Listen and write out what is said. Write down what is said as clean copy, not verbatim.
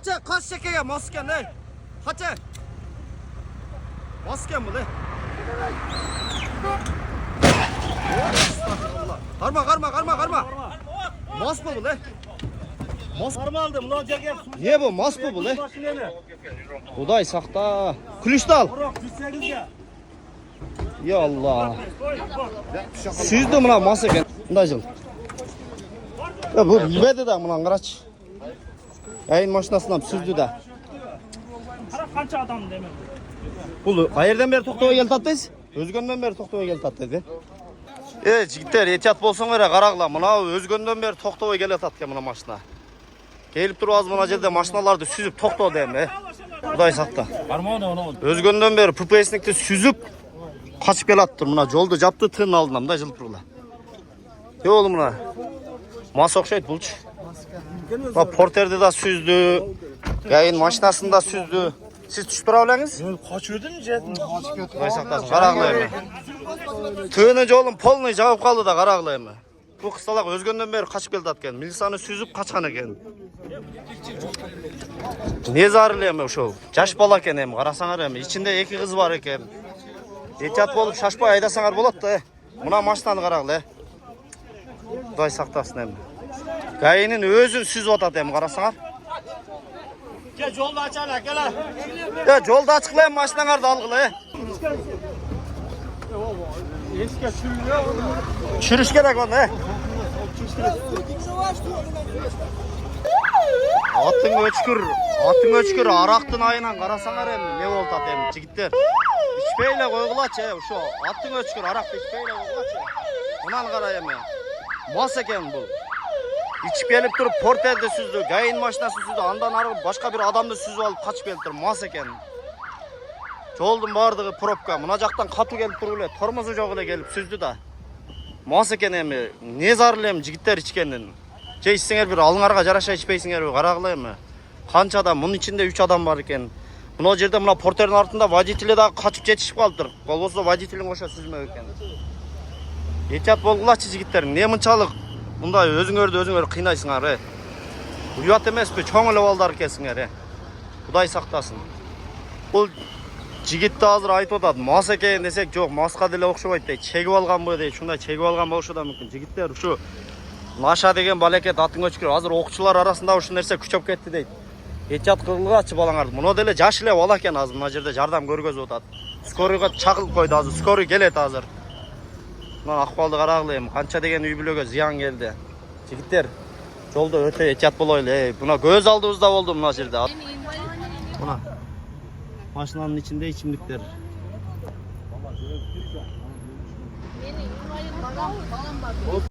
Kaça kaç şekeye masken ne? Kaça? Masken bu ne? Karma. Mas mı bu ne? Mas Karma aldım. Ne olacak ya? niye bu? Mas mı bu ne? Buday sakta. Kulüş de al. Ya Allah. Süzdü mü lan masa gel. Dajıl. Ya bu bilmedi de mı kıraç? Yayın maşinasından süzdü de. Kança adam demek. Bu qayerden beri toktova gel tattayız? Özgönden beri toktova gel tattayız. Evet jigitler ehtiyat bolsun gara qaraqla. Mına özgönden beri toktova gel tatken mına maşina. Gelip turabız mına jerde maşinalardı süzüp toktova deyim. Buday sakta. Özgönden beri PPS'nikti süzüp kaçıp gel attır mına joldu japtı tığın aldından da jılıp turula. Yo oğlum mına. Mas okşayt bulç. Bak porterde de süzdü. Yayın maşinasında süzdü. Siz tuş durabilirsiniz? Kaçırdın mı Cedin? Kaysaktasın, qaraqlayım. Tığınıcı oğlum polunu cevap kaldı da qaraqlayım. Bu kıstalak özgönden beri kaçıp geldi atken. Milisanı süzüp kaçan eken. Ne zarılayım şu? Jaş bala eken hem, qarasanar hem. İçinde iki kız var eken. Ehtiyat bolup şaşpay aydasanar bolat da. Buna maçtan qaraqlay. Xuday saktasın hem. Gayinin özün süzüp atat hem, qarasanar. Gel yolda açarlar gel ha. Ya yolda açıklayın maşinanarda algıla. Eski sürüyor. Çürüş gerek onda he. Atın öçkür araktın ayınan qarasanar hem ne oldu at hem jigitler. İçpeyle koygulaç he şu atın öçkür arakты içpeyle koygulaç he. Unan qarayım he. Mas eken bu. İçip gelip durup portelde süzdü, gayın maşinası süzdü, andan arı başka bir adamdı süzüp alıp kaçıp gelip durup mas eken. Çoldun bardığı propka, mına jaktan katu gelip durup ele, tormozu жоқ ele gelip süzdü da. Mas eken emi, ne zarılı emi jigitler içkenden. Je içsiңер bir alыңарға жараша içpейсіңер bir qaraqlı emi. Kança adam, bunun içinde 3 adam var eken. Mına жерде mına porterin артында водителі да kaçıp жетişip қалыптыр. Болбосо водителин қоша süzмөк екен. Ehtiyat болғылачы жигиттерің, не мынчалык Bunda özüңөрдү kıynayсыңар. Uyat emes be, çoğun ele balдар kesingер. Xuday saktasın. Бұл жигитти азыр айтып атат. Мас экен десек, жок, маска деле окшобойт дейт. Чегип алганбы дейт. Ушундай чегип алган болушу да мүмкүн. Жигиттер ушу Наша деген балекет атың өчкүр. Азыр окуучулар арасында ушул нерсе күчөп кетти дейт. Эhtiyat кылгылачы балаңарды. Муну деле жаш эле бала экен азыр мына жерде жардам көргөзүп атат. Скорыйга чакырып койду азыр. Скорый келет азыр. Мына акыбалды карагылайм. Канча деген үй бүлөгө зыян келди. Жигиттер, жолдо өтө эhtiyat болойлу. Мына көз алдыбызда болду мына жерде. Мына машинанын ичинде ичимдиктер.